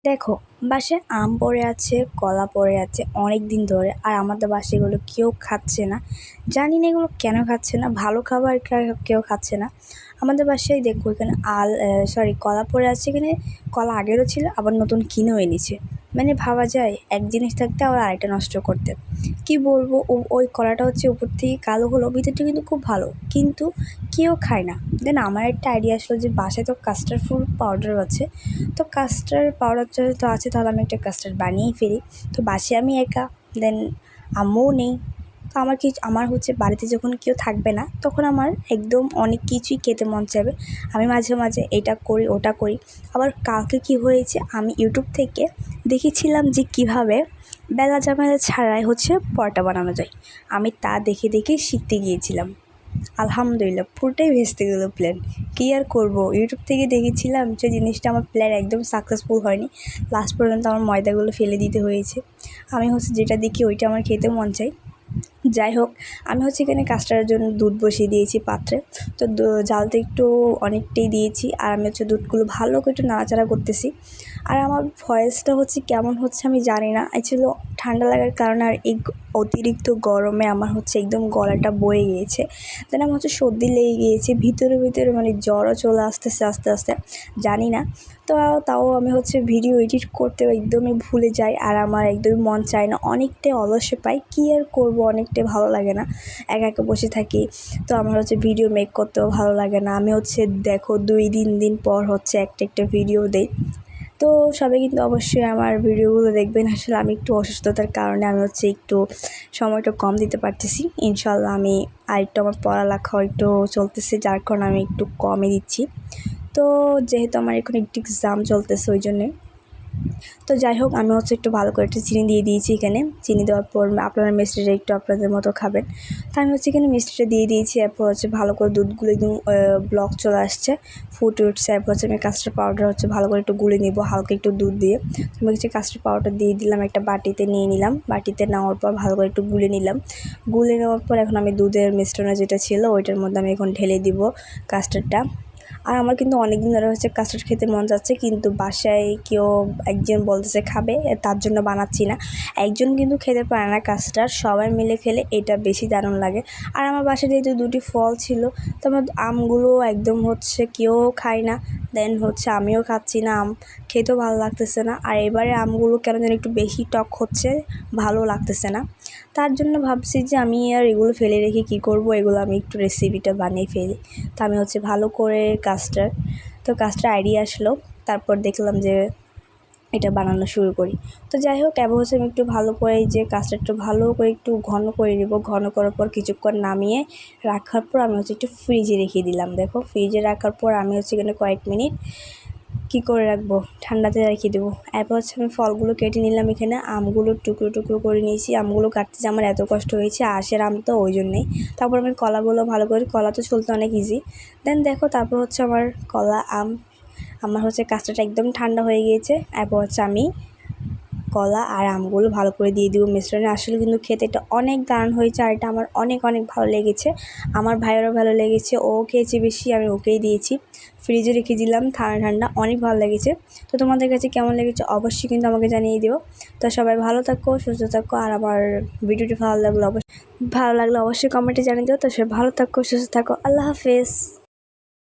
দেখো, বাসায় আম পড়ে আছে, কলা পড়ে আছে অনেক দিন ধরে, আর আমাদের বাসায় এগুলো কেউ খাচ্ছে না। জানি না এগুলো কেন খাচ্ছে না, ভালো খাবার কেউ খাচ্ছে না। আমাদের বাসায় দেখো এখানে কলা পড়ে আছে, এখানে কলা আগেরও ছিল, আবার নতুন কিনেও এনেছে। মানে ভাবা যায় এক জিনিস থাকতে আবার আরেকটা নষ্ট করতে। কি বলবো, ওই কলাটা হচ্ছে উপর থেকে কালো হলো, ভিতরটা কিন্তু খুব ভালো, কিন্তু কেউ খায় না। দেন আমার একটা আইডিয়া আসলো যে বাসায় তো কাস্টার্ড ফুড পাউডার আছে, তো কাস্টার্ড পাউডার যেহেতু আছে তাহলে আমি একটা কাস্টার্ড বানিয়েই ফেলি। তো বাসায় আমি একা, দেন আম্মুও নেই। তো আমার হচ্ছে বাড়িতে যখন কেউ থাকবে না তখন আমার একদম অনেক কিছুই খেতে মন চাইবে। আমি মাঝে মাঝে এটা করি ওটা করি। আবার কালকে কি হয়েছে, আমি ইউটিউব থেকে দেখেছিলাম যে কিভাবে বেলা ঝামেলা ছাড়াই হচ্ছে পরোটা বানানো যায়। আমি তা দেখে দেখে শিখতে গিয়েছিলাম। আলহামদুলিল্লাহ পুরোটাই ভেস্তে গেলো প্ল্যান। কী আর করবো, ইউটিউব থেকে দেখেছিলাম যে জিনিসটা, আমার প্ল্যান একদম সাকসেসফুল হয়নি। লাস্ট পর্যন্ত আমার ময়দাগুলো ফেলে দিতে হয়েছে। আমি হচ্ছে যেটা দেখি ওইটা আমার খেতে মন চাই। যাই হোক, আমি হচ্ছে এখানে কাস্টার্ডের জন্য দুধ বসিয়ে দিয়েছি পাত্রে। তো জালটা একটু অনেকটাই দিয়েছি, আর আমি হচ্ছে দুধগুলো ভালো করে একটু নাড়াচাড়া করতেছি। আর আমার ভয়েসটা হচ্ছে কেমন হচ্ছে আমি জানি না, অ্যাকচুয়ালি ঠান্ডা লাগার কারণে আর এই অতিরিক্ত গরমে আমার হচ্ছে একদম গলাটা বয়ে গিয়েছে। দেন আমার হচ্ছে সর্দি লেগে গিয়েছে ভিতরে ভিতরে, মানে জ্বরও চলে আসতেছে আস্তে আস্তে, জানি না। তো তাও আমি হচ্ছে ভিডিও এডিট করতে একদমই ভুলে যাই, আর আমার একদমই মন চায় না, অনেকটাই অলসে পাই। কী আর করবো, অনেকটাই ভালো লাগে না, একা একা বসে থাকি। তো আমার হচ্ছে ভিডিও মেক করতেও ভালো লাগে না। আমি হচ্ছে দেখো 2-3 দিন পর হচ্ছে একটা ভিডিও দেই। তো সবাই কিন্তু অবশ্যই আমার ভিডিওগুলো দেখবেন। আসলে আমি একটু অসুস্থতার কারণে আমি হচ্ছে একটু সময়টা কম দিতে পারতেছি। ইনশাল্লাহ আমি আরেকটু, আমার পড়ালেখাও একটু চলতেছে, যার কারণে আমি একটু কমই দিচ্ছি। তো যেহেতু আমার এখন একটু এক্সাম চলতেছে ওই জন্যে। তো যাই হোক, আমি হচ্ছে একটু ভালো করে একটু চিনি দিয়ে দিয়েছি এখানে। চিনি দেওয়ার পর আপনারা মিষ্টিটা একটু আপনাদের মতো খাবেন। তো আমি হচ্ছে এখানে মিষ্টিটা দিয়ে দিয়েছি। এরপর হচ্ছে ভালো করে দুধগুলো একদম ব্লক চলে আসছে, ফুটে উঠছে। এরপর হচ্ছে আমি কাস্টার্ড পাউডার হচ্ছে ভালো করে একটু গুলে নিব হালকা একটু দুধ দিয়ে। আমি হচ্ছে কাস্টার্ড পাউডার দিয়ে দিলাম, একটা বাটিতে নিয়ে নিলাম। বাটিতে নেওয়ার পর ভালো করে একটু গুলে নিলাম। গুলে নেওয়ার পর এখন আমি দুধের মিশ্রণে যেটা ছিল ওইটার মধ্যে আমি এখন ঢেলে দিব কাস্টার্ডটা। আর আমার কিন্তু অনেক দিন ধরে হচ্ছে কাস্টার্ড খেতে মন যাচ্ছে, কিন্তু বাসায় কেউ একজন বলতেছে খাবে, তার জন্য বানাচ্ছি না। একজন কিন্তু খেতে পারে না কাস্টার্ড, সবাই মিলে খেলে এটা বেশি দারুণ লাগে। আর আমার বাসায় যেহেতু দুটি ফল ছিল, তো আমার আমগুলো একদম হচ্ছে কেউ খায় না। দেন হচ্ছে আমিও খাচ্ছি না, আম খেতেও ভালো লাগতেছে না। আর এবারে আমগুলো কেন যেন একটু বেশি টক হচ্ছে, ভালো লাগতেছে না। তার জন্য ভাবছি যে আমি আর এগুলো ফেলে রেখে কী করব, এগুলো আমি একটু রেসিপিটা বানিয়ে ফেলি। তো আমি হচ্ছে ভালো করে কাস্টার্ড আইডিয়া আসলো, তারপর দেখলাম যে এটা বানানো শুরু করি। তো যাই হোক, এবার হচ্ছে আমি একটু ভালো করে যে কাস্টার্ডটা ভালো করে একটু ঘন করে নেব। ঘন করার পর কিছুক্ষণ নামিয়ে রাখার পর আমি হচ্ছে একটু ফ্রিজে রেখে দিলাম। দেখো, ফ্রিজে রাখার পর আমি হচ্ছে এখানে কয়েক মিনিট কী করে রাখবো, ঠান্ডাতে রেখে দেবো। এরপর হচ্ছে আমি ফলগুলো কেটে নিলাম। এখানে আমগুলো টুকরো টুকরো করে নিয়েছি। আমগুলো কাটতে যে আমার এত কষ্ট হয়েছে, আশের আম তো ওই জন্যেই। তারপর আমি কলাগুলো ভালো করে, কলা তো ছুলতে অনেক ইজি। দেন দেখো, তারপর হচ্ছে আমার আমার হচ্ছে কাস্টার্ডটা একদম ঠান্ডা হয়ে গিয়েছে। এরপর হচ্ছে আমি কলা আর আমগুলো ভালো করে দিয়ে দিব মিশ্রণে। আসলে কিন্তু খেতে এটা অনেক দারুণ হয়েছে, আর এটা আমার অনেক অনেক ভালো লেগেছে। আমার ভাইয়েরও ভালো লেগেছে, ও খেয়েছে বেশি, আমি ওকেই দিয়েছি। ফ্রিজে রেখে দিলাম ঠান্ডা ঠান্ডা, অনেক ভালো লেগেছে। তো তোমাদের কাছে কেমন লেগেছে অবশ্যই কিন্তু আমাকে জানিয়ে দিও। তো সবাই ভালো থাকো, সুস্থ থাকো, আর আমার ভিডিওটি ভালো লাগলো অবশ্যই কমেন্টে জানিয়ে দিও। তো সবাই ভালো থাকো, সুস্থ থাকো, আল্লাহ হাফেজ।